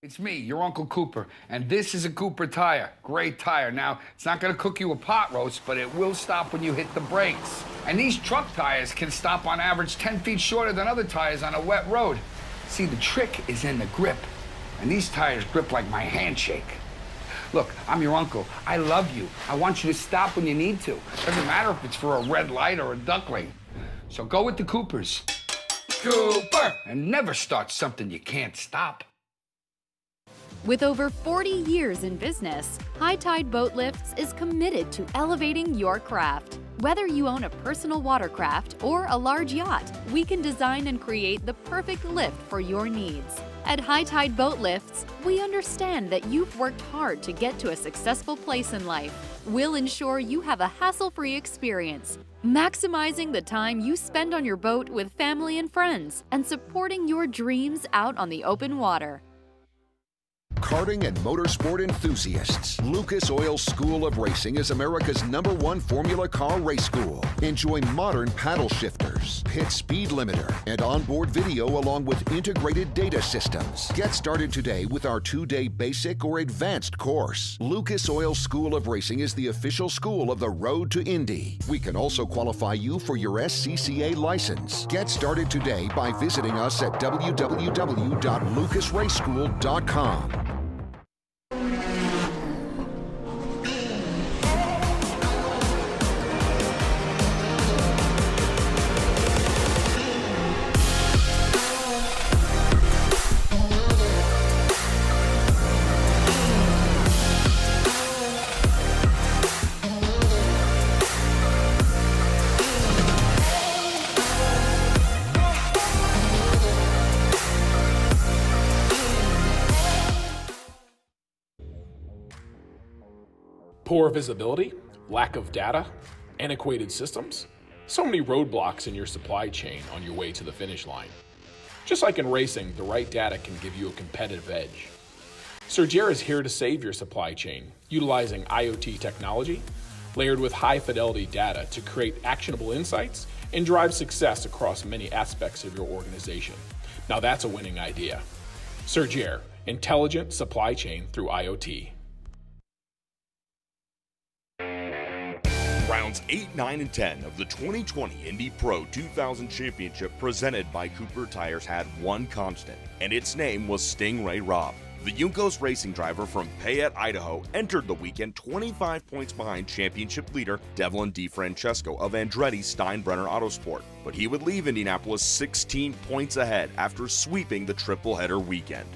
It's me, your Uncle Cooper, and this is a Cooper tire. Great tire. Now, it's not going to cook you a pot roast, but it will stop when you hit the brakes. And these truck tires can stop on average 10 feet shorter than other tires on a wet road. See, the trick is in the grip, and these tires grip like my handshake. Look, I'm your uncle. I love you. I want you to stop when you need to. Doesn't matter if it's for a red light or a duckling. So go with the Coopers. Cooper! And never start something you can't stop. With over 40 years in business, High Tide Boat Lifts is committed to elevating your craft. Whether you own a personal watercraft or a large yacht, we can design and create the perfect lift for your needs. At High Tide Boat Lifts, we understand that you've worked hard to get to a successful place in life. We'll ensure you have a hassle-free experience, maximizing the time you spend on your boat with family and friends, and supporting your dreams out on the open water. Karting and motorsport enthusiasts, Lucas Oil School of Racing is America's #1 Formula Car race school. Enjoy modern paddle shifters, pit speed limiter, and onboard video along with integrated data systems. Get started today with our 2-day basic or advanced course. Lucas Oil School of Racing is the official school of the Road to Indy. We can also qualify you for your SCCA license. Get started today by visiting us at www.lucasraceschool.com. Poor visibility, lack of data, antiquated systems, so many roadblocks in your supply chain on your way to the finish line. Just like in racing, the right data can give you a competitive edge. Sergere is here to save your supply chain, utilizing IoT technology, layered with high-fidelity data to create actionable insights and drive success across many aspects of your organization. Now that's a winning idea. Sergere, intelligent supply chain through IoT. Rounds 8, 9, and 10 of the 2020 Indy Pro 2000 Championship presented by Cooper Tires had one constant, and its name was Stingray Robb. The Juncos racing driver from Payette, Idaho, entered the weekend 25 points behind championship leader Devlin DiFrancesco of Andretti Steinbrenner Autosport, but he would leave Indianapolis 16 points ahead after sweeping the triple-header weekend.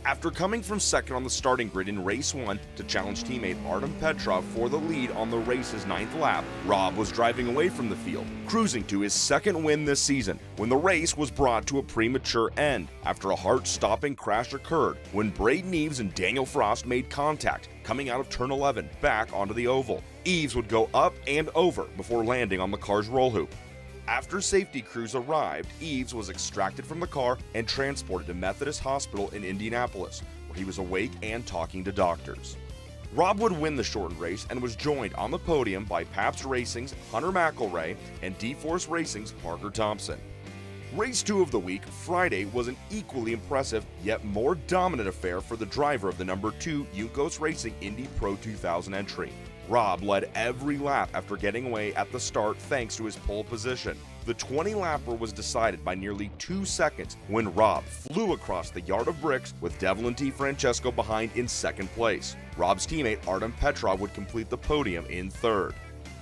After coming from second on the starting grid in race 1 to challenge teammate Artem Petrov for the lead on the race's 9th lap, Robb was driving away from the field, cruising to his second win this season when the race was brought to a premature end after a heart-stopping crash occurred when Braden Eves and Daniel Frost made contact coming out of turn 11 back onto the oval. Eves would go up and over before landing on the car's roll hoop. After safety crews arrived, Eves was extracted from the car and transported to Methodist Hospital in Indianapolis, where he was awake and talking to doctors. Robb would win the shortened race and was joined on the podium by Pabst Racing's Hunter McElrea and D-Force Racing's Parker Thompson. Race 2 of the week, Friday, was an equally impressive yet more dominant affair for the driver of the #2 Juncos Racing Indy Pro 2000 entry. Robb led every lap after getting away at the start thanks to his pole position. The 20-lapper was decided by nearly 2 seconds when Robb flew across the yard of bricks with Devlin DiFrancesco behind in second place. Robb's teammate Artem Petrov would complete the podium in third.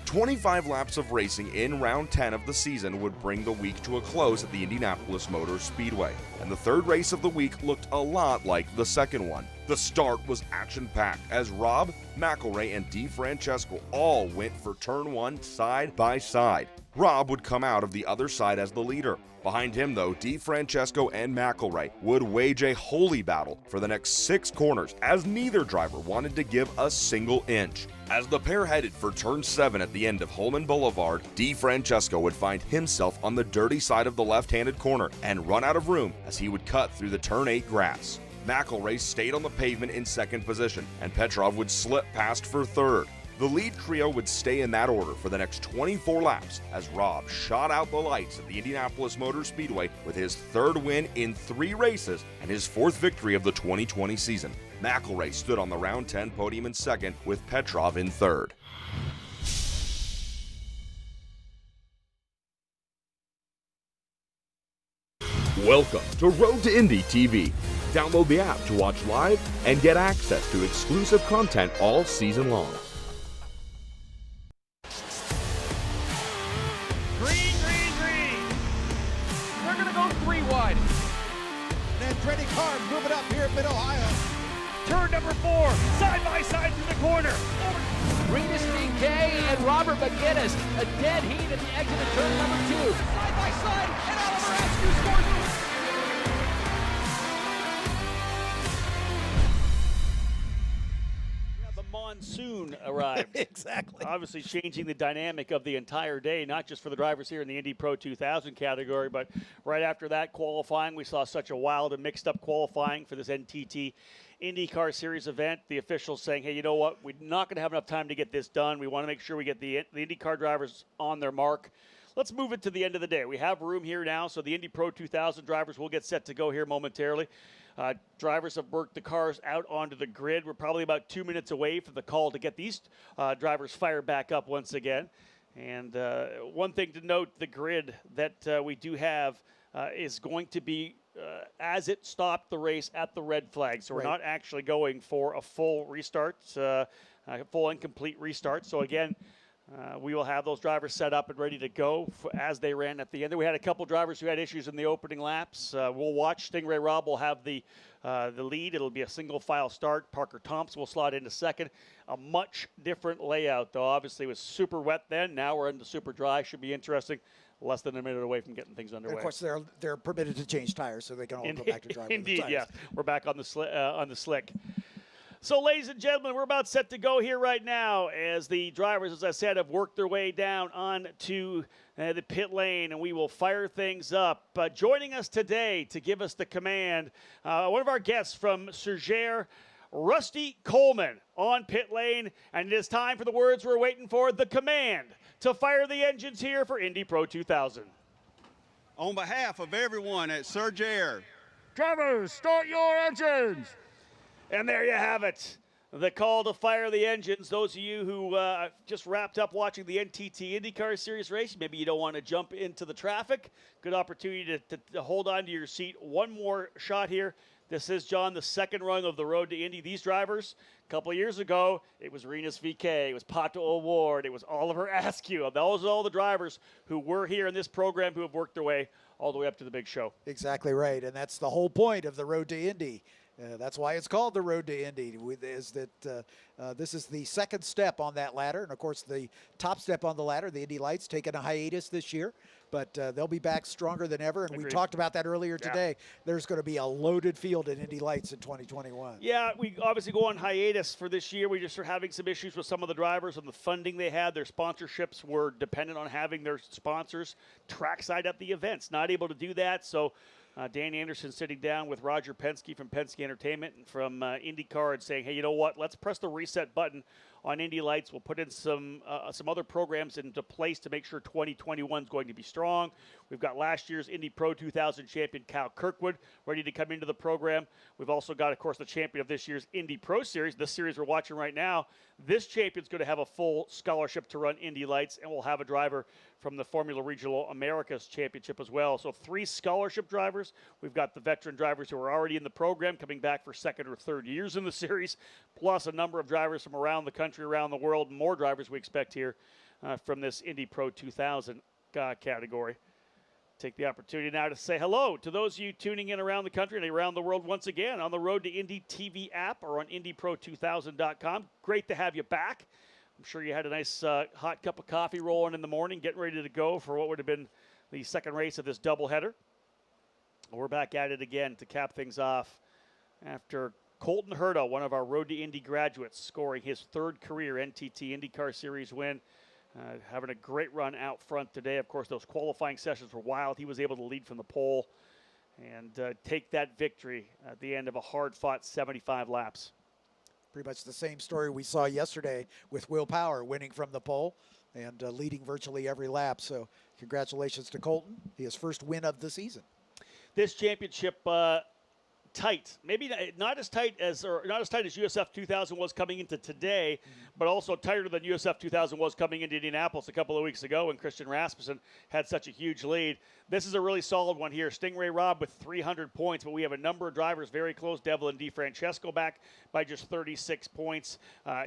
25 laps of racing in round 10 of the season would bring the week to a close at the Indianapolis Motor Speedway, and the third race of the week looked a lot like the second one. The start was action-packed as Robb, McElrea, and DiFrancesco all went for turn 1 side by side. Robb would come out of the other side as the leader. Behind him, though, DiFrancesco and McElrea would wage a holy battle for the next 6 corners as neither driver wanted to give a single inch. As the pair headed for turn 7 at the end of Holman Boulevard, DiFrancesco would find himself on the dirty side of the left-handed corner and run out of room as he would cut through the turn 8 grass. McElrea stayed on the pavement in second position, and Petrov would slip past for third. The lead trio would stay in that order for the next 24 laps as Rob shot out the lights at the Indianapolis Motor Speedway with his third win in 3 races and his 4th victory of the 2020 season. McElroy stood on the round 10 podium in second with Petrov in third. Welcome to Road to Indy TV. Download the app to watch live and get access to exclusive content all season long. Green, green, green. They're going to go 3 wide. And Andretti Carr moving up here at Mid-Ohio. Turn number 4, side by side through the corner. Rinus VK and Robert McGinnis, a dead heat at the exit of turn number 2. Side by side, and Oliver Askew scores. The monsoon arrived. Exactly. Obviously changing the dynamic of the entire day, not just for the drivers here in the Indy Pro 2000 category, but right after that qualifying, we saw such a wild and mixed up qualifying for this NTT IndyCar Series event. The officials saying, hey, you know what? We're not going to have enough time to get this done. We want to make sure we get the IndyCar drivers on their mark. Let's move it to the end of the day. We have room here now, so the Indy Pro 2000 drivers will get set to go here momentarily. Drivers have worked the cars out onto the grid. We're probably about 2 minutes away from the call to get these drivers fired back up once again. And one thing to note, the grid that we do have is going to be as it stopped the race at the red flag. So we're not actually going for a full restart, a full and complete restart. So again, we will have those drivers set up and ready to go as they ran at the end. We had a couple drivers who had issues in the opening laps. We'll watch. Stingray Rob will have the lead. It'll be a single file start. Parker Thompson will slot into second. A much different layout, though. Obviously, it was super wet then. Now we're into super dry. Should be interesting. Less than a minute away from getting things underway. And of course, they're permitted to change tires, so they can all go back to driving. Indeed, yeah. We're back on the slick. So, ladies and gentlemen, we're about set to go here right now as the drivers, as I said, have worked their way down onto the pit lane, and we will fire things up. Joining us today to give us the command, one of our guests from Sergere, Rusty Coleman on pit lane, and it is time for the words we're waiting for, the command to fire the engines here for Indy Pro 2000. On behalf of everyone at Sergere, drivers, start your engines! And there you have it. The call to fire the engines. Those of you who just wrapped up watching the NTT IndyCar Series race, maybe you don't want to jump into the traffic. Good opportunity to hold on to your seat. One more shot here. This is, John, the second rung of the road to Indy. These drivers, a couple of years ago, it was Rinus VK, it was Pato O'Ward, it was Oliver Askew. Those are all the drivers who were here in this program who have worked their way all the way up to the big show. Exactly right, and that's the whole point of the Road to Indy. That's why it's called the Road to Indy, is that this is the second step on that ladder. And, of course, the top step on the ladder, the Indy Lights, taking a hiatus this year. But they'll be back stronger than ever. And we talked about that earlier today. There's going to be a loaded field at Indy Lights in 2021. Yeah, we obviously go on hiatus for this year. We just are having some issues with some of the drivers and the funding they had. Their sponsorships were dependent on having their sponsors trackside at the events. Not able to do that, so Dan Anderson sitting down with Roger Penske from Penske Entertainment and from IndyCar and saying, hey, you know what, let's press the reset button on Indy Lights. We'll put in some other programs into place to make sure 2021 is going to be strong. We've got last year's Indy Pro 2000 champion Kyle Kirkwood ready to come into the program. We've also got, of course, the champion of this year's Indy Pro Series. This series we're watching right now, this champion's going to have a full scholarship to run Indy Lights, and we'll have a driver from the Formula Regional Americas Championship as well. So 3 scholarship drivers. We've got the veteran drivers who are already in the program coming back for second or third years in the series, plus a number of drivers from around the country, around the world, and more drivers we expect here from this Indy Pro 2000 category. Take the opportunity now to say hello to those of you tuning in around the country and around the world once again on the Road to Indy TV app or on IndyPro2000.com. Great to have you back. I'm sure you had a nice hot cup of coffee rolling in the morning, getting ready to go for what would have been the second race of this doubleheader. We're back at it again to cap things off after Colton Herta, one of our Road to Indy graduates, scoring his third career NTT IndyCar Series win. Having a great run out front today. Of course, those qualifying sessions were wild. He was able to lead from the pole and take that victory at the end of a hard-fought 75 laps. Pretty much the same story we saw yesterday with Will Power winning from the pole and leading virtually every lap. So congratulations to Colton, his first win of the season. This championship tight, maybe not as tight as USF 2000 was coming into today, but also tighter than USF 2000 was coming into Indianapolis a couple of weeks ago when Christian Rasmussen had such a huge lead. This is a really solid one here. Stingray Robb with 300 points, but we have a number of drivers very close. Devlin DiFrancesco back by just 36 points.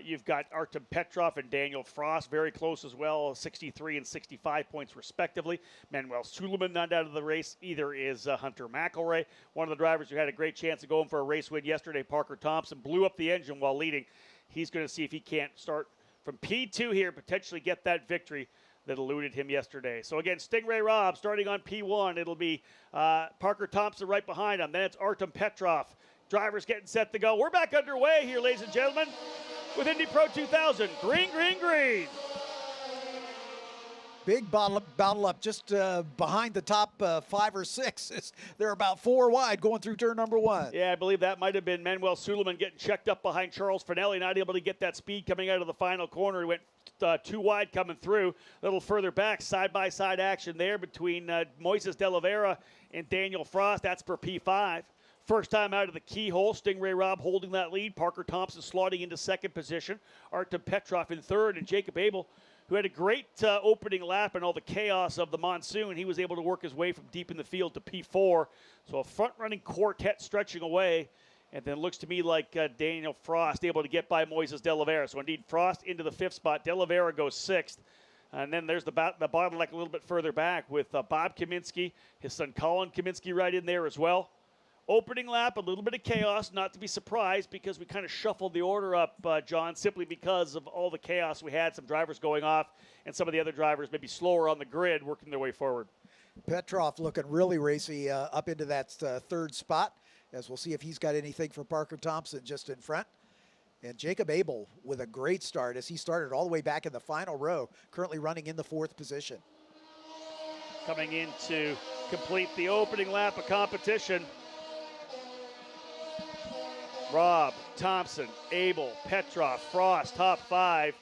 You've got Artem Petrov and Daniel Frost very close as well, 63 and 65 points respectively. Manuel Suleiman not out of the race. Either is Hunter McElroy, one of the drivers who had a great chance of going for a race win yesterday. Parker Thompson blew up the engine while leading. He's going to see if he can't start from P2 here, potentially get that victory that eluded him yesterday. So again, Stingray Robb starting on P1. It'll be Parker Thompson right behind him. Then it's Artem Petrov. Drivers getting set to go. We're back underway here, ladies and gentlemen, with Indy Pro 2000. Green, green, green. Big battle up just behind the top 5 or 6. They're about 4 wide going through turn number 1. Yeah, I believe that might have been Manuel Suleiman getting checked up behind Charles Finelli, not able to get that speed coming out of the final corner. He went too wide coming through. A little further back, side-by-side action there between Moises De La Vera and Daniel Frost. That's for P5. First time out of the keyhole, Stingray Robb holding that lead. Parker Thompson slotting into second position. Artem Petrov in third, and Jacob Abel, who had a great opening lap and all the chaos of the monsoon. He was able to work his way from deep in the field to P4. So a front-running quartet stretching away. And then looks to me like Daniel Frost able to get by Moises De La Vera. So indeed, Frost into the 5th spot. De La Vera goes 6th. And then there's the bottleneck a little bit further back with Bob Kaminsky, his son Colin Kaminsky right in there as well. Opening lap, a little bit of chaos, not to be surprised because we kind of shuffled the order up, John, simply because of all the chaos we had, some drivers going off, and some of the other drivers maybe slower on the grid working their way forward. Petrov looking really racy up into that 3rd spot, as we'll see if he's got anything for Parker Thompson just in front. And Jacob Abel with a great start as he started all the way back in the final row, currently running in the 4th position. Coming in to complete the opening lap of competition. Robb, Thompson, Abel, Petrov, Frost, top 5.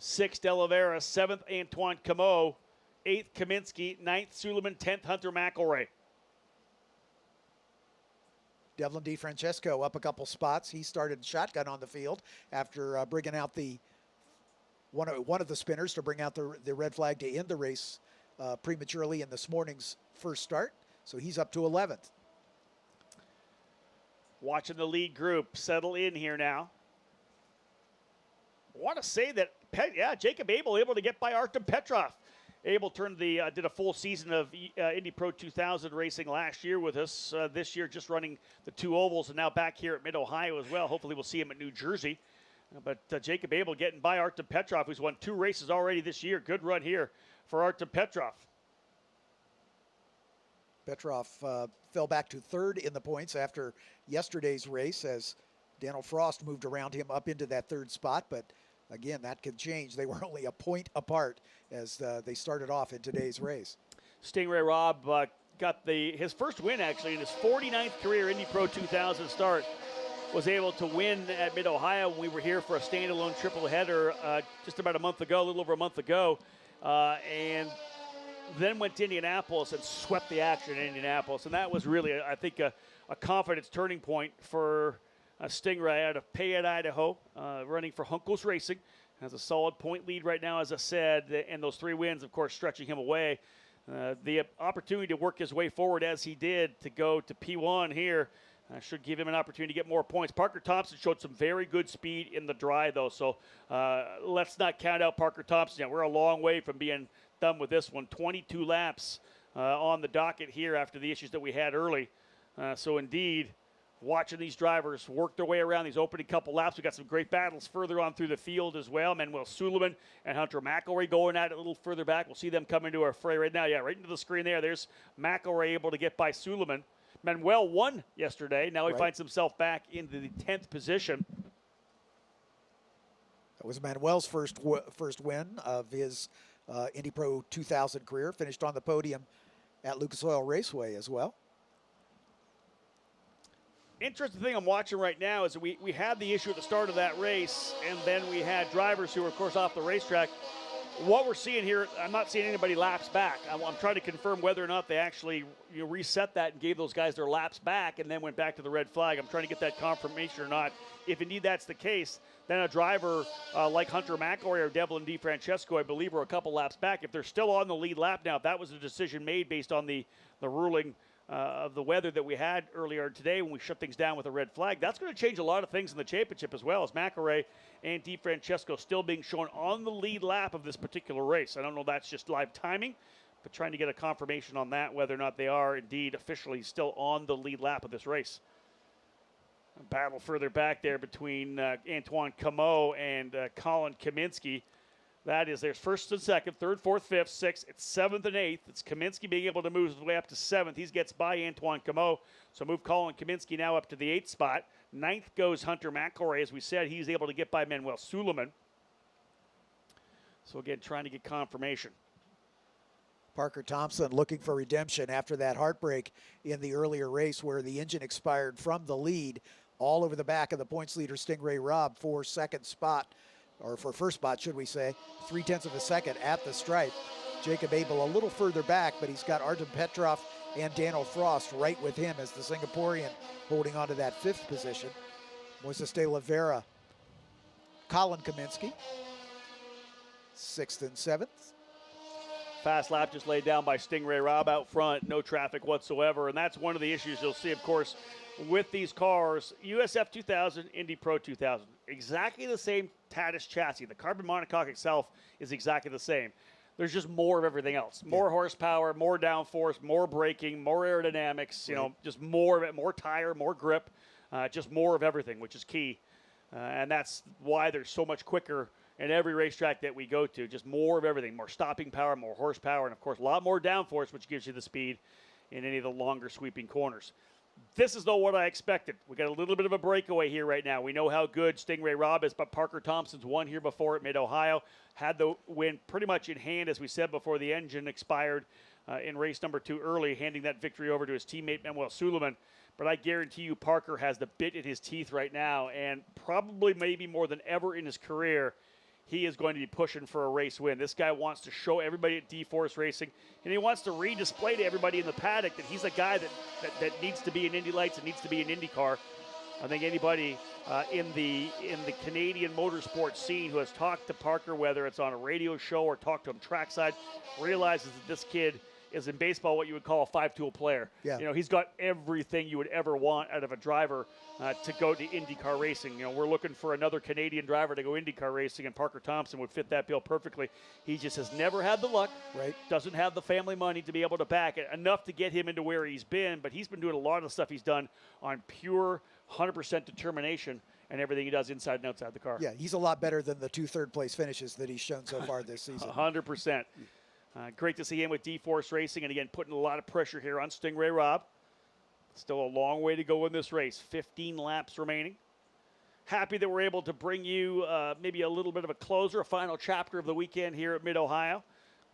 6th, De La Vera. 7th, Antoine Cameau. 8th, Kaminsky. 9th, Suleiman. 10th, Hunter McElroy. Devlin DiFrancesco up a couple spots. He started shotgun on the field after bringing out the one of the spinners to bring out the red flag to end the race prematurely in this morning's first start. So he's up to 11th. Watching the lead group settle in here now. I want to say that, Jacob Abel able to get by Artem Petrov. Abel did a full season of Indy Pro 2000 racing last year with us. This year just running the 2 ovals and now back here at Mid-Ohio as well. Hopefully we'll see him at New Jersey. But Jacob Abel getting by Artem Petrov, who's won 2 races already this year. Good run here for Artem Petrov. Petrov fell back to 3rd in the points after yesterday's race as Daniel Frost moved around him up into that 3rd spot. But again, that could change. They were only a point apart as they started off in today's race. Stingray Robb got his first win actually in his 49th career Indy Pro 2000 start. Was able to win at Mid-Ohio when we were here for a standalone triple header just about a little over a month ago. And then went to Indianapolis and swept the action in Indianapolis. And that was really, I think, a confidence turning point for Stingray out of Payette, Idaho, running for Hunkles Racing. Has a solid point lead right now, as I said, and those 3 wins, of course, stretching him away. The opportunity to work his way forward as he did to go to P1 here should give him an opportunity to get more points. Parker Thompson showed some very good speed in the dry, though, so let's not count out Parker Thompson yet. We're a long way from being done with this one. 22 laps on the docket here after the issues that we had early. So indeed, watching these drivers work their way around these opening couple laps. We got some great battles further on through the field as well. Manuel Suleiman and Hunter McElroy going at it a little further back. We'll see them come into our fray right now. Yeah, right into the screen there. There's McElroy able to get by Suleiman. Manuel won yesterday. Now he finds himself back into the 10th position. That was Manuel's first win of his Indy Pro 2000 career. Finished on the podium at Lucas Oil Raceway as well. interesting thing I'm watching right now is we had the issue at the start of that race, and then we had drivers who were, of course, off the racetrack. What we're seeing here, I'm not seeing anybody laps back. I'm trying to confirm whether or not they actually reset that and gave those guys their laps back and then went back to the red flag. I'm trying to get that confirmation or not. If indeed that's the case, then a driver like Hunter McElroy or Devlin DeFrancesco, I believe, are a couple laps back. If they're still on the lead lap now, if that was a decision made based on the ruling of the weather that we had earlier today when we shut things down with a red flag, that's going to change a lot of things in the championship as well, as McElroy and DeFrancesco still being shown on the lead lap of this particular race. I don't know if that's just live timing, but trying to get a confirmation on that, whether or not they are indeed officially still on the lead lap of this race. A battle further back there between Antoine Camo and Colin Kaminsky. That is, there's first and second, third, fourth, fifth, sixth. It's seventh and eighth. It's Kaminsky being able to move his way up to seventh. He gets by Antoine Camo. So move Colin Kaminsky now up to the eighth spot. Ninth goes Hunter McElroy. As we said, he's able to get by Manuel Suleiman. So again, trying to get confirmation. Parker Thompson looking for redemption after that heartbreak in the earlier race where the engine expired from the lead all over the back of the points leader Stingray Robb for second spot, or for first spot, should we say, 0.3 of a second at the stripe. Jacob Abel a little further back, but he's got Artem Petrov and Daniel Frost right with him as the Singaporean holding on to that fifth position. Moises de Oliveira, Colin Kaminsky, sixth and seventh. Fast lap just laid down by Stingray Robb out front, no traffic whatsoever, and that's one of the issues you'll see, of course, with these cars. USF 2000, Indy Pro 2000, exactly the same Tatis chassis. The carbon monocoque itself is exactly the same. There's just more of everything else. More horsepower, more downforce, more braking, more aerodynamics, just more of it, more tire, more grip, just more of everything, which is key. And that's why they're so much quicker in every racetrack that we go to. Just more of everything, more stopping power, more horsepower, and of course a lot more downforce, which gives you the speed in any of the longer sweeping corners. This is though what I expected. We got a little bit of a breakaway here right now. We know how good Stingray Robb is, but Parker Thompson's won here before at Mid-Ohio. Had the win pretty much in hand, as we said, before the engine expired in race number 2 early, handing that victory over to his teammate Manuel Suleiman. But I guarantee you Parker has the bit in his teeth right now, and probably maybe more than ever in his career, he is going to be pushing for a race win. This guy wants to show everybody at D-Force Racing, and he wants to re-display to everybody in the paddock that he's a guy that needs to be in Indy Lights and needs to be in IndyCar. I think anybody in the Canadian motorsports scene who has talked to Parker, whether it's on a radio show or talked to him trackside, realizes that this kid is in baseball what you would call a five-tool player. Yeah. He's got everything you would ever want out of a driver to go to IndyCar racing. We're looking for another Canadian driver to go IndyCar racing, and Parker Thompson would fit that bill perfectly. He just has never had the luck. Right. Doesn't have the family money to be able to back it enough to get him into where he's been, but he's been doing a lot of the stuff he's done on pure 100% determination and everything he does inside and outside the car. Yeah, he's a lot better than the 2 third-place finishes that he's shown so far this season. 100%. Great to see him with D-Force Racing, and again, putting a lot of pressure here on Stingray Robb. Still a long way to go in this race. 15 laps remaining. Happy that we're able to bring you maybe a little bit of a closer, a final chapter of the weekend here at Mid-Ohio.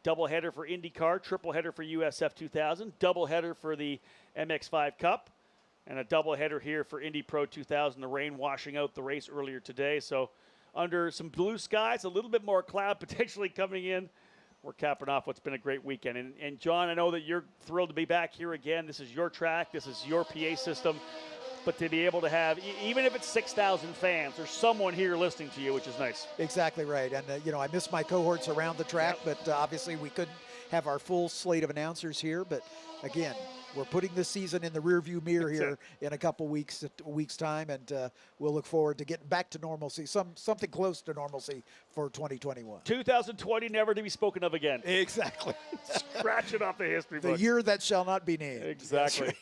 Doubleheader for IndyCar, tripleheader for USF 2000, doubleheader for the MX5 Cup, and a doubleheader here for Indy Pro 2000. The rain washing out the race earlier today, so under some blue skies, a little bit more cloud potentially coming in. We're capping off what's been a great weekend. And John, I know that you're thrilled to be back here again. This is your track. This is your PA system. But to be able to have, even if it's 6,000 fans, there's someone here listening to you, which is nice. Exactly right. And, I miss my cohorts around the track, but obviously we couldn't have our full slate of announcers here. But, again, we're putting this season in the rearview mirror here in a couple weeks' time, and we'll look forward to getting back to normalcy, something close to normalcy for 2021. 2020 never to be spoken of again. Exactly. Scratch it off the history book. The year that shall not be named. Exactly.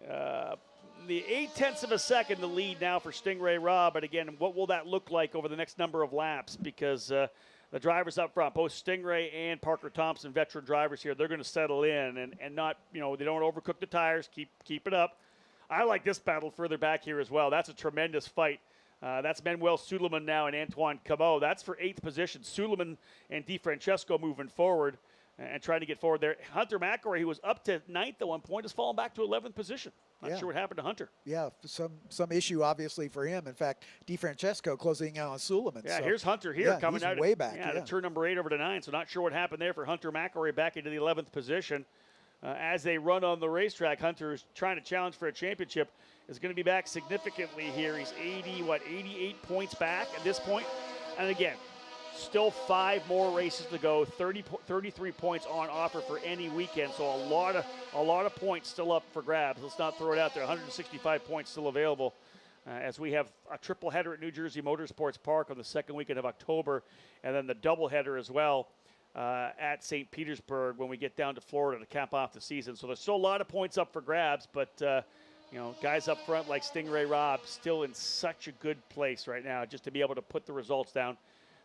The 0.8 of a second, the lead now for Stingray Robb. But again, what will that look like over the next number of laps? Because the drivers up front, both Stingray and Parker Thompson, veteran drivers here, they're going to settle in and not, they don't overcook the tires, keep it up. I like this battle further back here as well. That's a tremendous fight. That's Manuel Suleiman now and Antoine Camo. That's for 8th position. Suleiman and DeFrancesco moving forward. and trying to get forward there. Hunter McElroy, who was up to 9th at one point, has fallen back to 11th position. Not sure what happened to Hunter. Yeah, some issue obviously for him. In fact, DeFrancesco closing out on Suleiman. Yeah, so, here's Hunter here coming he's out way back. Yeah, to turn number 8 over to 9. So not sure what happened there for Hunter McElroy back into the 11th position. As they run on the racetrack, Hunter is trying to challenge for a championship. Is going to be back significantly here. He's 88 points back at this point. And again, still 5 more races to go. 33 points on offer for any weekend. So a lot of points still up for grabs. Let's not throw it out there. 165 points still available as we have a triple header at New Jersey Motorsports Park on the second weekend of October, and then the double header as well at St. Petersburg when we get down to Florida to cap off the season. So there's still a lot of points up for grabs, but guys up front like Stingray Robb still in such a good place right now just to be able to put the results down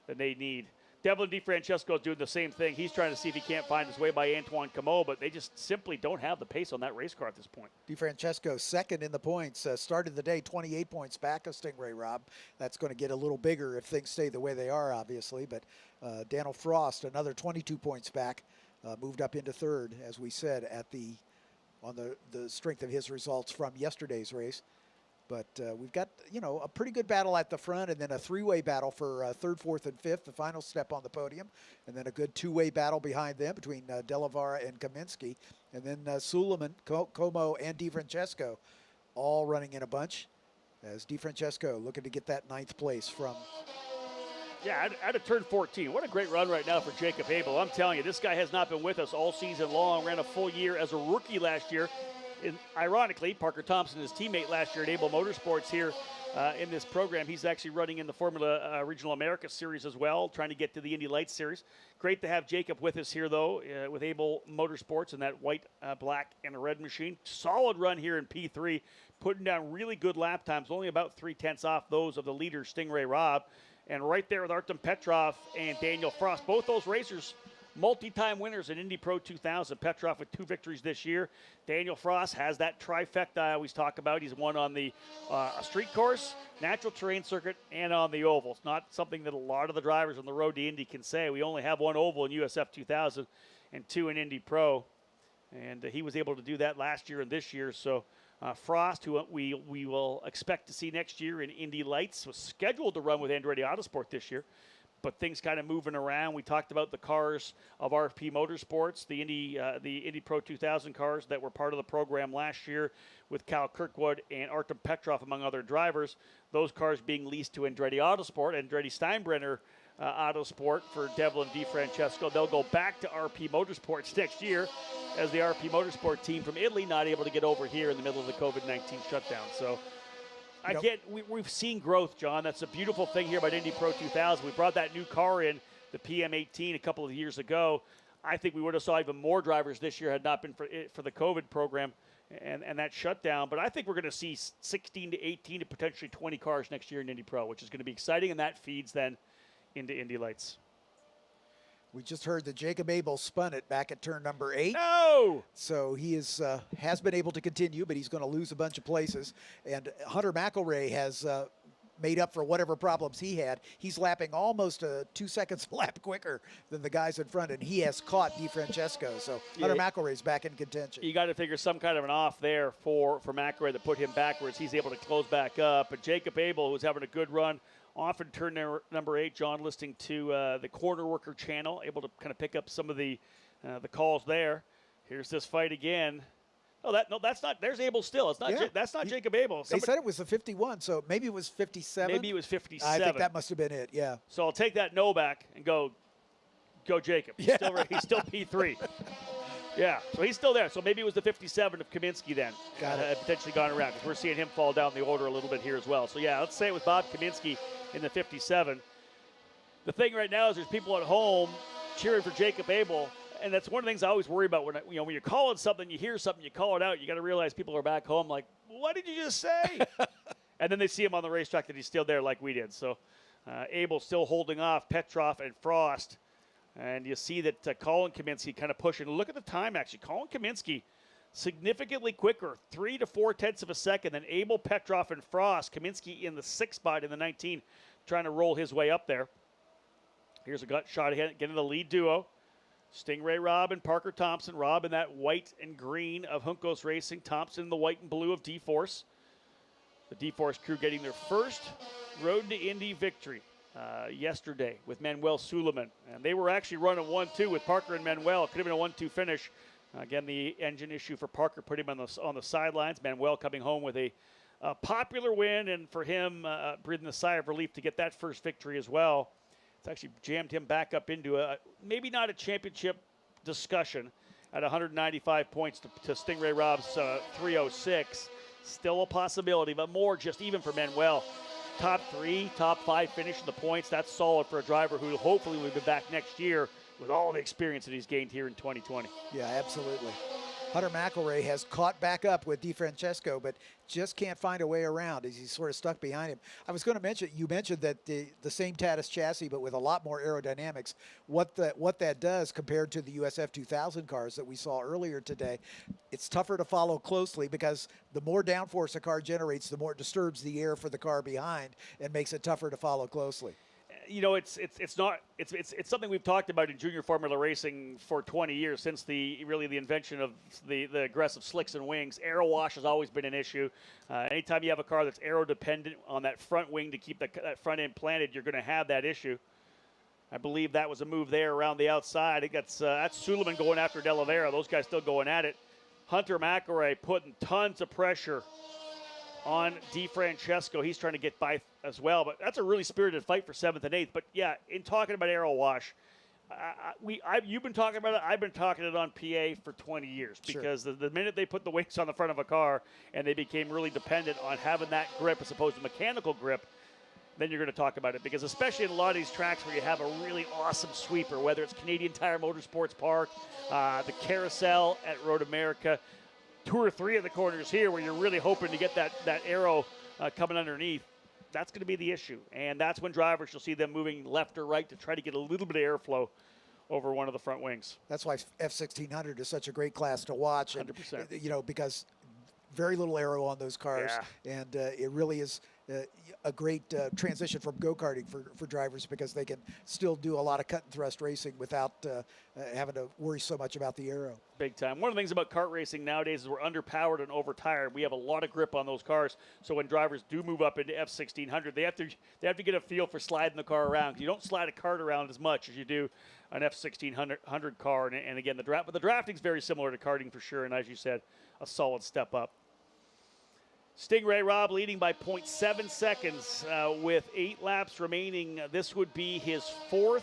that they need. Devlin DeFrancesco is doing the same thing. He's trying to see if he can't find his way by Antoine Camo, but they just simply don't have the pace on that race car at this point. DeFrancesco second in the points, started the day 28 points back of Stingray Robb. That's going to get a little bigger if things stay the way they are, obviously, but Daniel Frost, another 22 points back, moved up into third, as we said, on the strength of his results from yesterday's race. But we've got, a pretty good battle at the front, and then a 3-way battle for third, fourth, and fifth, the final step on the podium, and then a good 2-way battle behind them between Delavara and Kaminsky, and then Suleiman, Como, and DeFrancesco all running in a bunch, as DeFrancesco looking to get that 9th place from... Yeah, out of turn 14. What a great run right now for Jacob Abel. I'm telling you, this guy has not been with us all season long. Ran a full year as a rookie last year. And ironically, Parker Thompson, his teammate last year at Abel Motorsports here in this program. He's actually running in the Formula Regional America Series as well, trying to get to the Indy Lights Series. Great to have Jacob with us here, though, with Abel Motorsports and that white, black, and red machine. Solid run here in P3, putting down really good lap times, only about 3/10 off those of the leader, Stingray Robb. And right there with Artem Petrov and Daniel Frost. Both those racers, multi-time winners in Indy Pro 2000. Petrov with 2 victories this year. Daniel Frost has that trifecta I always talk about. He's won on the street course, natural terrain circuit, and on the oval. It's not something that a lot of the drivers on the road to Indy can say. We only have 1 oval in USF 2000 and 2 in Indy Pro. And he was able to do that last year and this year. So Frost, who we will expect to see next year in Indy Lights, was scheduled to run with Andretti Autosport this year, but things kind of moving around. We talked about the cars of RP Motorsports, the Indy Pro 2000 cars that were part of the program last year with Cal Kirkwood and Artem Petrov, among other drivers. Those cars being leased to Andretti Autosport, Andretti Steinbrenner Autosport for Devlin DeFrancesco. They'll go back to RP Motorsports next year as the RP Motorsport team from Italy not able to get over here in the middle of the COVID-19 shutdown. So again, we've seen growth, John. That's a beautiful thing here about Indy Pro 2000. We brought that new car in, the PM18, a couple of years ago. I think we would have saw even more drivers this year had not been for the COVID program and that shutdown. But I think we're going to see 16 to 18 to potentially 20 cars next year in Indy Pro, which is going to be exciting, and that feeds then into Indy Lights. We just heard that Jacob Abel spun it back at turn number 8. No! So he has been able to continue, but he's going to lose a bunch of places. And Hunter McElroy has made up for whatever problems he had. He's lapping almost 2 seconds a lap quicker than the guys in front, and he has caught DeFrancesco. So Hunter McElroy's back in contention. You got to figure some kind of an off there for McElroy to put him backwards. He's able to close back up. But Jacob Abel, who's having a good run, off in turn number 8, John, listening to the Corner Worker channel, able to kind of pick up some of the calls there. Here's this fight again. That's not. There's Abel still. It's not. Yeah. That's not Jacob Abel. They said it was a 51, so maybe it was 57. Maybe it was 57. I think that must have been it. Yeah. So I'll take that no back and go Jacob. Yeah. He's still P3. Yeah, so he's still there. So maybe it was the 57 of Kaminsky then. Potentially gone around, because we're seeing him fall down the order a little bit here as well. So yeah, let's say it was Bob Kaminsky in the 57. The thing right now is there's people at home cheering for Jacob Abel, and that's one of the things I always worry about when you're calling something, you hear something, you call it out, you got to realize people are back home like, what did you just say? And then they see him on the racetrack that he's still there like we did. So Abel still holding off Petrov and Frost. And you see that Colin Kaminsky kind of pushing. Look at the time, actually. Colin Kaminsky significantly quicker, 3 to 4/10 of a second than Abel, Petrov, and Frost. Kaminsky in the 6th spot in the 19, trying to roll his way up there. Here's a gut shot ahead, getting the lead duo. Stingray Rob and Parker Thompson. Rob in that white and green of Juncos Racing. Thompson in the white and blue of D-Force. The D-Force crew getting their first Road to Indy victory yesterday with Manuel Suleiman. And they were actually running 1-2 with Parker and Manuel. It could have been a 1-2 finish. Again, the engine issue for Parker put him on the sidelines. Manuel coming home with a popular win, and for him, breathing a sigh of relief to get that first victory as well. It's actually jammed him back up into maybe not a championship discussion at 195 points to Stingray Rob's 306. Still a possibility, but more just even for Manuel. Top 3, top 5 finish in the points. That's solid for a driver who hopefully will be back next year with all the experience that he's gained here in 2020. Yeah, absolutely. Hunter McElroy has caught back up with DeFrancesco, but just can't find a way around as he's sort of stuck behind him. I was going to mention, you mentioned that the same Tatis chassis, but with a lot more aerodynamics. What that does compared to the USF 2000 cars that we saw earlier today, it's tougher to follow closely because the more downforce a car generates, the more it disturbs the air for the car behind and makes it tougher to follow closely. You know, it's something we've talked about in junior formula racing for 20 years, since the invention of the aggressive slicks and wings. Aero wash has always been an issue. Anytime you have a car that's aero dependent on that front wing to keep that front end planted, you're going to have that issue. I believe that was a move there around the outside. I think that's Suleiman going after De Oliveira. Those guys still going at it. Hunter McElroy putting tons of pressure on DeFrancesco. He's trying to get by as well, but that's a really spirited fight for 7th and 8th. But yeah, in talking about aero wash, you've been talking about it. I've been talking it on PA for 20 years because the minute they put the wings on the front of a car and they became really dependent on having that grip as opposed to mechanical grip, then you're going to talk about it. Because especially in a lot of these tracks where you have a really awesome sweeper, whether it's Canadian Tire Motorsports Park, the Carousel at Road America, 2 or 3 of the corners here where you're really hoping to get that arrow coming underneath, that's going to be the issue. And that's when drivers, you'll see them moving left or right to try to get a little bit of airflow over one of the front wings. That's why F1600 is such a great class to watch. 100%. And, you know, because very little aero on those cars, and it really is a great transition from go-karting for drivers, because they can still do a lot of cut and thrust racing without having to worry so much about the aero. Big time. One of the things about kart racing nowadays is we're underpowered and overtired. We have a lot of grip on those cars, so when drivers do move up into F1600, they have to get a feel for sliding the car around. 'Cause you don't slide a kart around as much as you do an F1600 car. And again, the drafting is very similar to karting for sure, and as you said, a solid step up. Stingray Rob leading by 0.7 seconds with 8 laps remaining. This would be his 5th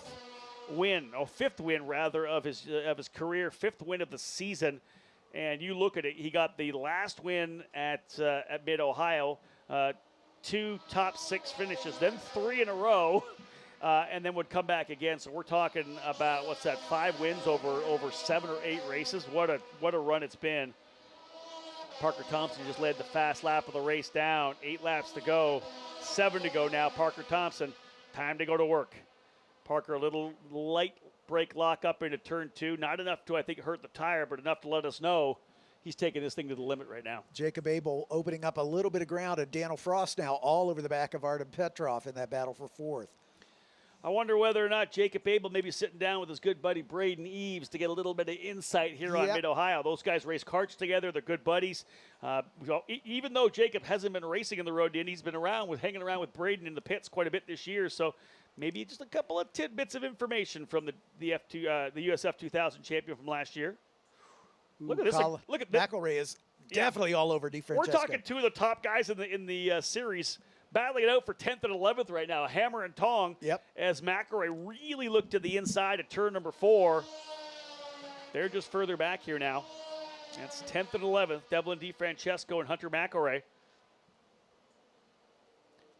win rather of his career, 5th win of the season. And you look at it, he got the last win at Mid-Ohio, 2 top 6 finishes, then 3 in a row, and then would come back again. So we're talking about, 5 wins over 7 or 8 races. What a run it's been. Parker Thompson just led the fast lap of the race down. 8 laps to go, 7 to go now. Parker Thompson, time to go to work. Parker, a little light brake lock up into turn 2. Not enough to, I think, hurt the tire, but enough to let us know he's taking this thing to the limit right now. Jacob Abel opening up a little bit of ground, and Daniel Frost now all over the back of Artem Petrov in that battle for 4th. I wonder whether or not Jacob Abel may be sitting down with his good buddy Braden Eves to get a little bit of insight here on Mid-Ohio. Those guys race karts together. They're good buddies. Even though Jacob hasn't been racing in the road, he's been hanging around with Braden in the pits quite a bit this year. So maybe just a couple of tidbits of information from the USF 2000 champion from last year. Look at this. Look at this. McElroy is definitely all over DeFrancesco. We're talking 2 of the top guys in the series, battling it out for 10th and 11th right now, hammer and tong. As McElroy really looked to the inside at turn number 4. They're just further back here now. That's 10th and 11th, Devlin DeFrancesco and Hunter McElroy.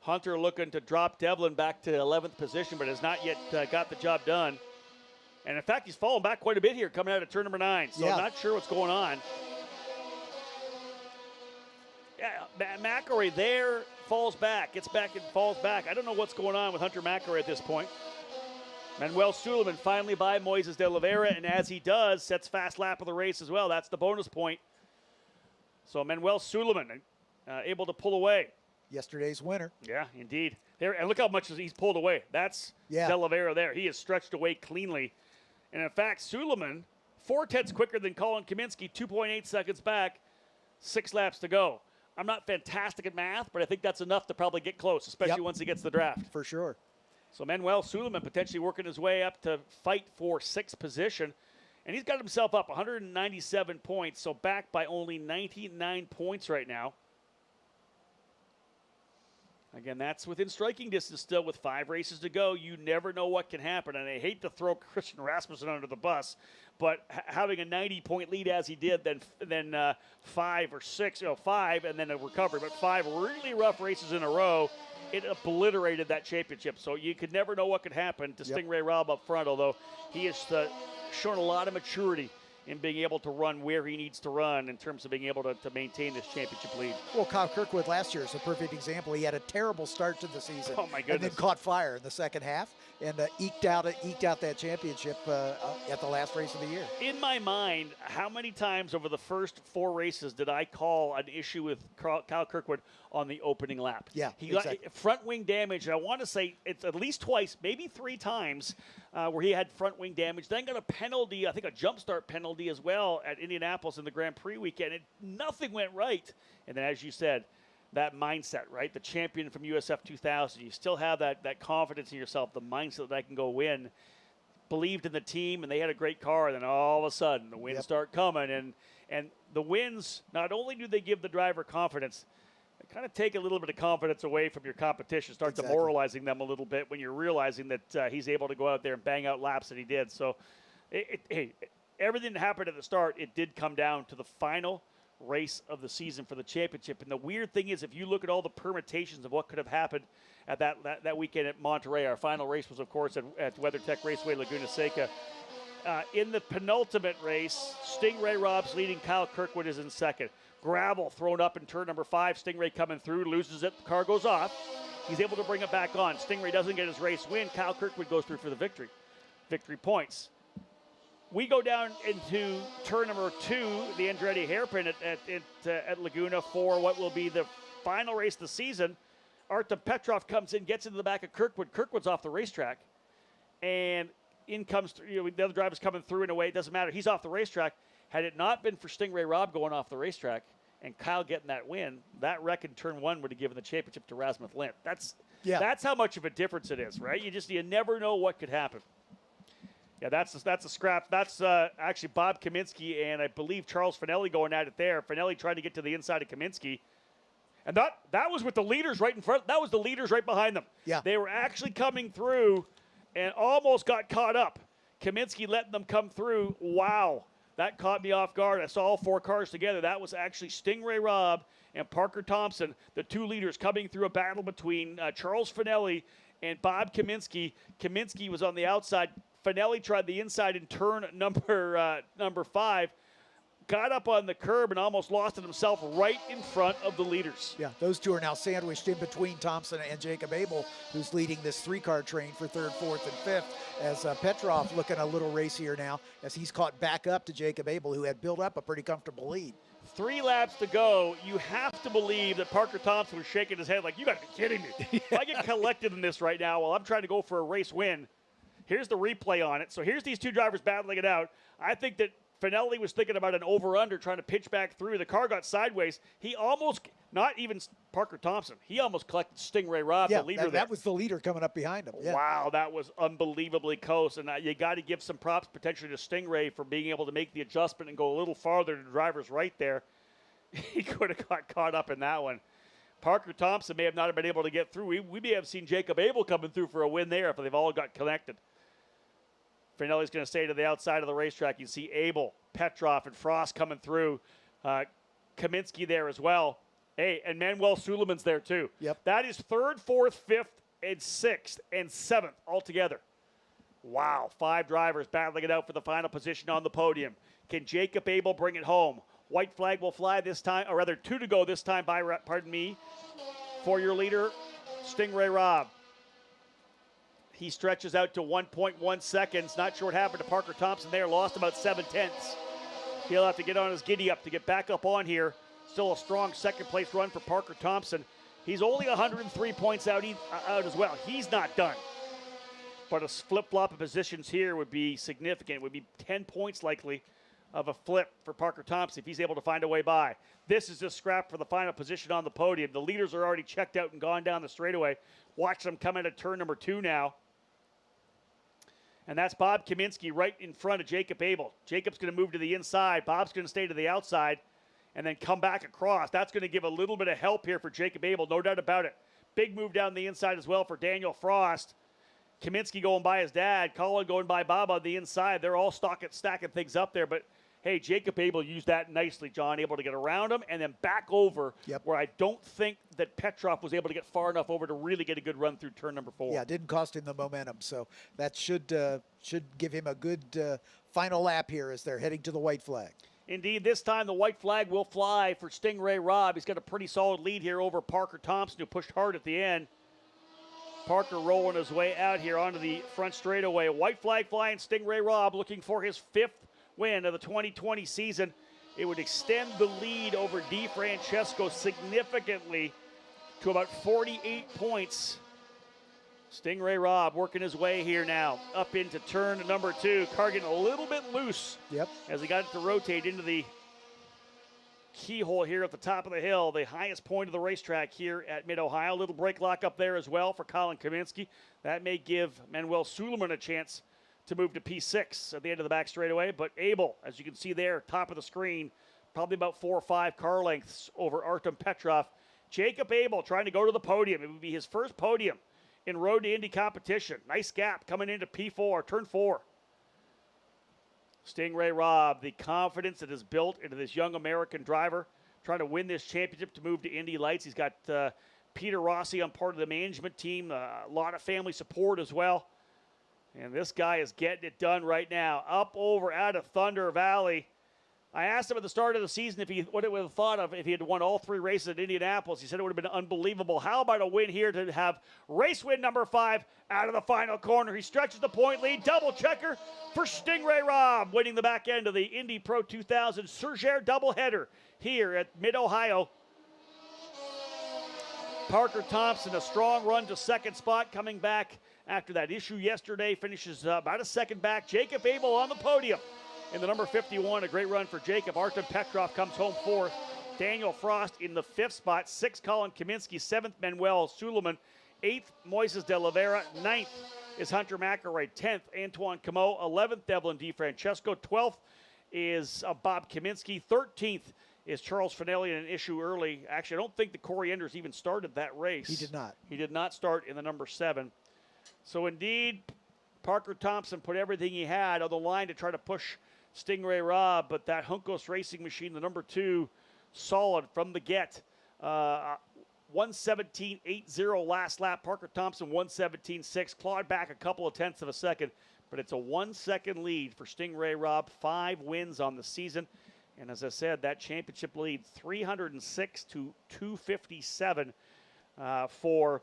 Hunter looking to drop Devlin back to 11th position, but has not yet got the job done. And in fact, he's fallen back quite a bit here coming out of turn number 9. So I'm not sure what's going on. Yeah, McElroy there falls back, gets back and falls back. I don't know what's going on with Hunter McElroy at this point. Manuel Suleiman finally by Moises de Oliveira, and as he does, sets fast lap of the race as well. That's the bonus point. So Manuel Suleiman able to pull away. Yesterday's winner. Yeah, indeed. There, and look how much he's pulled away. That's de Oliveira there. He is stretched away cleanly. And in fact, Suleiman, 4/10 quicker than Colin Kaminsky, 2.8 seconds back, 6 laps to go. I'm not fantastic at math, but I think that's enough to probably get close, especially once he gets the draft. For sure. So Manuel Suleiman potentially working his way up to fight for 6th position. And he's got himself up 197 points, so back by only 99 points right now. Again, that's within striking distance still with 5 races to go. You never know what can happen. And I hate to throw Christian Rasmussen under the bus, but having a 90-point lead as he did, then 5 or 6, 5, and then a recovery. But 5 really rough races in a row, it obliterated that championship. So you could never know what could happen to Stingray Robb up front, although he has shown a lot of maturity in being able to run where he needs to run in terms of being able to maintain this championship lead. Well, Kyle Kirkwood last year is a perfect example. He had a terrible start to the season. Oh, my goodness. And then caught fire in the second half and eked out that championship at the last race of the year. In my mind, how many times over the first 4 races did I call an issue with Kyle Kirkwood on the opening lap? Yeah, he exactly. got front wing damage. And I want to say it's at least twice, maybe 3 times, where he had front wing damage. Then got a penalty, I think a jump start penalty as well at Indianapolis in the Grand Prix weekend. And nothing went right. And then, as you said, that mindset, right? The champion from USF 2000. You still have that confidence in yourself, the mindset that I can go win. Believed in the team, and they had a great car. And then all of a sudden, the wins start coming. And the wins, not only do they give the driver confidence, they kind of take a little bit of confidence away from your competition, start demoralizing them a little bit when you're realizing that he's able to go out there and bang out laps that he did. So, everything that happened at the start, it did come down to the final race of the season for the championship. And the weird thing is, if you look at all the permutations of what could have happened at that weekend at Monterey, our final race was, of course, at WeatherTech Raceway Laguna Seca. In the penultimate race, Stingray Robb's leading. Kyle Kirkwood is in second. Gravel thrown up in turn number 5. Stingray coming through, loses it. The car goes off. He's able to bring it back on. Stingray doesn't get his race win. Kyle Kirkwood goes through for the victory. Victory points. We go down into turn number 2, the Andretti hairpin at Laguna for what will be the final race of the season. Artem Petrov comes in, gets into the back of Kirkwood. Kirkwood's off the racetrack. And in comes the other driver's coming through in a way. It doesn't matter. He's off the racetrack. Had it not been for Stingray Robb going off the racetrack and Kyle getting that win, that wreck in turn 1 would have given the championship to Rasmus Lindh. That's how much of a difference it is, right? You never know what could happen. Yeah, that's a scrap. That's actually Bob Kaminsky and I believe Charles Finelli going at it there. Finelli trying to get to the inside of Kaminsky. And that was with the leaders right in front. That was the leaders right behind them. Yeah. They were actually coming through and almost got caught up. Kaminsky letting them come through. Wow. That caught me off guard. I saw all 4 cars together. That was actually Stingray Robb and Parker Thompson, the 2 leaders coming through a battle between Charles Finelli and Bob Kaminsky. Kaminsky was on the outside. Finelli tried the inside in turn number 5, got up on the curb and almost lost it himself right in front of the leaders. Yeah, those 2 are now sandwiched in between Thompson and Jacob Abel, who's leading this 3-car train for 3rd, 4th, and 5th, as Petrov looking a little racier now as he's caught back up to Jacob Abel, who had built up a pretty comfortable lead. 3 laps to go. You have to believe that Parker Thompson was shaking his head like, you got to be kidding me. If I get collected in this right now while I'm trying to go for a race win. Here's the replay on it. So here's these 2 drivers battling it out. I think that Finelli was thinking about an over-under, trying to pitch back through. The car got sideways. He almost, not even Parker Thompson, he almost collected Stingray Robb, the leader there. That was the leader coming up behind him. Yeah. Wow, that was unbelievably close. And you got to give some props potentially to Stingray for being able to make the adjustment and go a little farther to the driver's right there. He could have got caught up in that one. Parker Thompson may have not been able to get through. We may have seen Jacob Abel coming through for a win there if they've all got connected. Finelli's going to stay to the outside of the racetrack. You see Abel, Petrov, and Frost coming through. Kaminsky there as well. Hey, and Manuel Suleiman's there too. Yep. That is 3rd, 4th, 5th, and 6th, and 7th altogether. Wow, 5 drivers battling it out for the final position on the podium. Can Jacob Abel bring it home? White flag will fly this time, or rather 2 to go this time for your leader, Stingray Robb. He stretches out to 1.1 seconds. Not sure what happened to Parker Thompson there. Lost about 7/10. He'll have to get on his giddy up to get back up on here. Still a strong 2nd place run for Parker Thompson. He's only 103 points out as well. He's not done. But a flip-flop of positions here would be significant. It would be 10 points likely of a flip for Parker Thompson if he's able to find a way by. This is just scrap for the final position on the podium. The leaders are already checked out and gone down the straightaway. Watch them come into turn number 2 now. And that's Bob Kaminsky right in front of Jacob Abel. Jacob's going to move to the inside. Bob's going to stay to the outside and then come back across. That's going to give a little bit of help here for Jacob Abel, no doubt about it. Big move down the inside as well for Daniel Frost. Kaminsky going by his dad. Colin going by Bob on the inside. They're all stacking things up there. But, hey, Jacob Abel used that nicely, John, able to get around him and then back over where I don't think that Petrov was able to get far enough over to really get a good run through turn number 4. Yeah, it didn't cost him the momentum. So that should give him a good final lap here as they're heading to the white flag. Indeed, this time the white flag will fly for Stingray Robb. He's got a pretty solid lead here over Parker Thompson, who pushed hard at the end. Parker rolling his way out here onto the front straightaway. White flag flying, Stingray Robb looking for his 5th win of the 2020 season. It would extend the lead over DiFrancesco significantly to about 48 points. Stingray Robb working his way here now up into turn number 2. Car getting a little bit loose as he got it to rotate into the keyhole here at the top of the hill, the highest point of the racetrack here at Mid-Ohio. Little brake lock up there as well for Colin Kaminsky. That may give Manuel Suleiman a chance to move to P6 at the end of the back straightaway. But Abel, as you can see there, top of the screen, probably about 4 or 5 car lengths over Artem Petrov. Jacob Abel trying to go to the podium. It would be his first podium in Road to Indy competition. Nice gap coming into P4, turn 4. Stingray Robb, the confidence that is built into this young American driver, trying to win this championship to move to Indy Lights. He's got Peter Rossi on part of the management team, a lot of family support as well. And this guy is getting it done right now. Up over out of Thunder Valley. I asked him at the start of the season what it would have thought of if he had won all 3 races at Indianapolis. He said it would have been unbelievable. How about a win here to have race win number 5 out of the final corner? He stretches the point lead. Double checker for Stingray Robb, winning the back end of the Indy Pro 2000 Surgère doubleheader here at Mid-Ohio. Parker Thompson, a strong run to second spot, coming back after that issue yesterday. Finishes about a second back. Jacob Abel on the podium. In the number 51, a great run for Jacob. Artem Petrov comes home 4th. Daniel Frost in the 5th spot. 6th, Colin Kaminsky. 7th, Manuel Suleiman. 8th, Moises de Oliveira. 9th is Hunter McElroy. 10th, Antoine Camo. 11th, Devlin DiFrancesco. 12th is Bob Kaminsky. 13th is Charles Finelli in an issue early. Actually, I don't think the Corey Enders even started that race. He did not. He did not start in the number 7. So indeed, Parker Thompson put everything he had on the line to try to push Stingray Robb, but that Juncos Racing machine, the number 2, solid from the get. 1:17.80 last lap. Parker Thompson 1:17.6. Clawed back a couple of tenths of a second, but it's a 1-second lead for Stingray Robb. 5 wins on the season. And as I said, that championship lead 306 to 257 for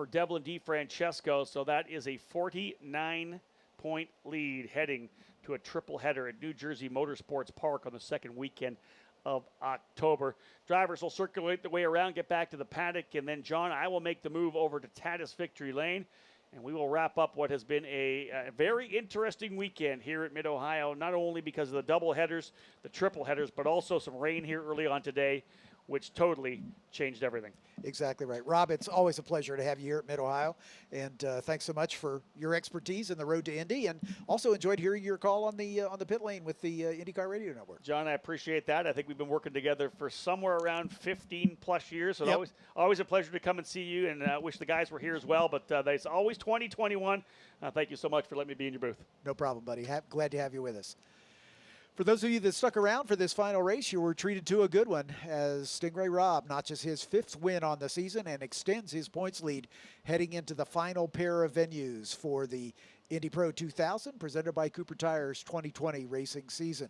Devlin DiFrancesco. So that is a 49-point lead heading to a triple header at New Jersey Motorsports Park on the second weekend of October. Drivers will circulate the way around, get back to the paddock, and then, John, I will make the move over to Tatis Victory Lane, and we will wrap up what has been a very interesting weekend here at Mid-Ohio, not only because of the double headers, the triple headers, but also some rain here early on today, which totally changed everything. Exactly right. Rob, it's always a pleasure to have you here at Mid-Ohio, and thanks so much for your expertise in the road to Indy, and also enjoyed hearing your call on the pit lane with the IndyCar Radio Network. John, I appreciate that. I think we've been working together for somewhere around 15-plus years, so always a pleasure to come and see you, and wish the guys were here as well, but it's always 2021. Thank you so much for letting me be in your booth. No problem, buddy. Glad to have you with us. For those of you that stuck around for this final race, you were treated to a good one as Stingray Robb notches his 5th win on the season and extends his points lead heading into the final pair of venues for the Indy Pro 2000 presented by Cooper Tires 2020 racing season.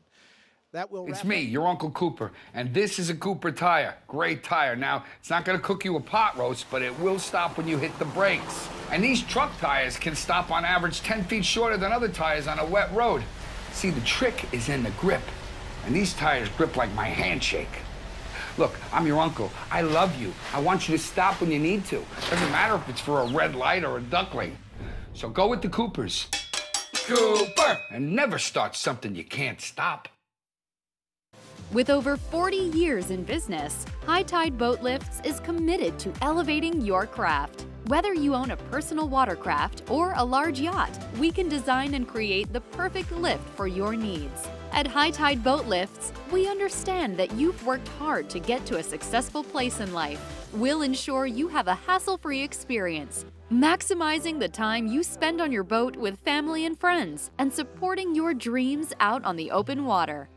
That will It's me, your Uncle Cooper, and this is a Cooper tire. Great tire. Now, it's not going to cook you a pot roast, but it will stop when you hit the brakes. And these truck tires can stop on average 10 feet shorter than other tires on a wet road. See, the trick is in the grip, and these tires grip like my handshake. Look, I'm your uncle. I love you. I want you to stop when you need to. Doesn't matter if it's for a red light or a duckling. So go with the Coopers. Cooper! And never start something you can't stop. With over 40 years in business, High Tide Boat Lifts is committed to elevating your craft. Whether you own a personal watercraft or a large yacht, we can design and create the perfect lift for your needs. At High Tide Boat Lifts, we understand that you've worked hard to get to a successful place in life. We'll ensure you have a hassle-free experience, maximizing the time you spend on your boat with family and friends, and supporting your dreams out on the open water.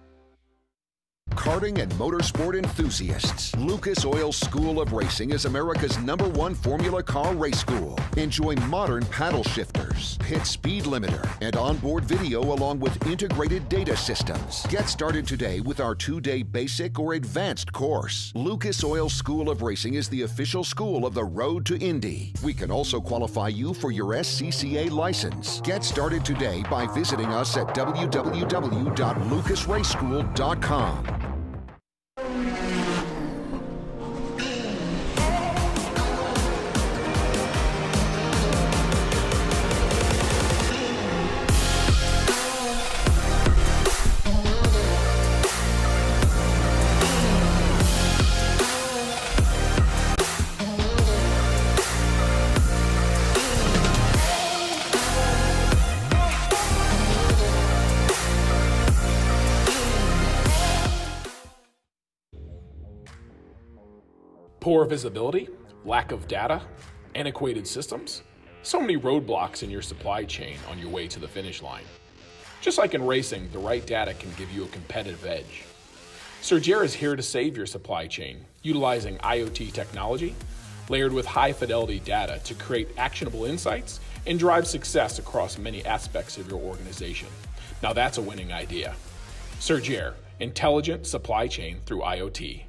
Karting and motorsport enthusiasts, Lucas Oil School of Racing is America's #1 Formula Car race school. Enjoy modern paddle shifters, pit speed limiter, and onboard video along with integrated data systems. Get started today with our 2-day basic or advanced course. Lucas Oil School of Racing is the official school of the Road to Indy. We can also qualify you for your SCCA license. Get started today by visiting us at www.lucasraceschool.com. Poor visibility, lack of data, antiquated systems, so many roadblocks in your supply chain on your way to the finish line. Just like in racing, the right data can give you a competitive edge. Sergere is here to save your supply chain, utilizing IoT technology, layered with high-fidelity data to create actionable insights and drive success across many aspects of your organization. Now that's a winning idea. Sergere, intelligent supply chain through IoT.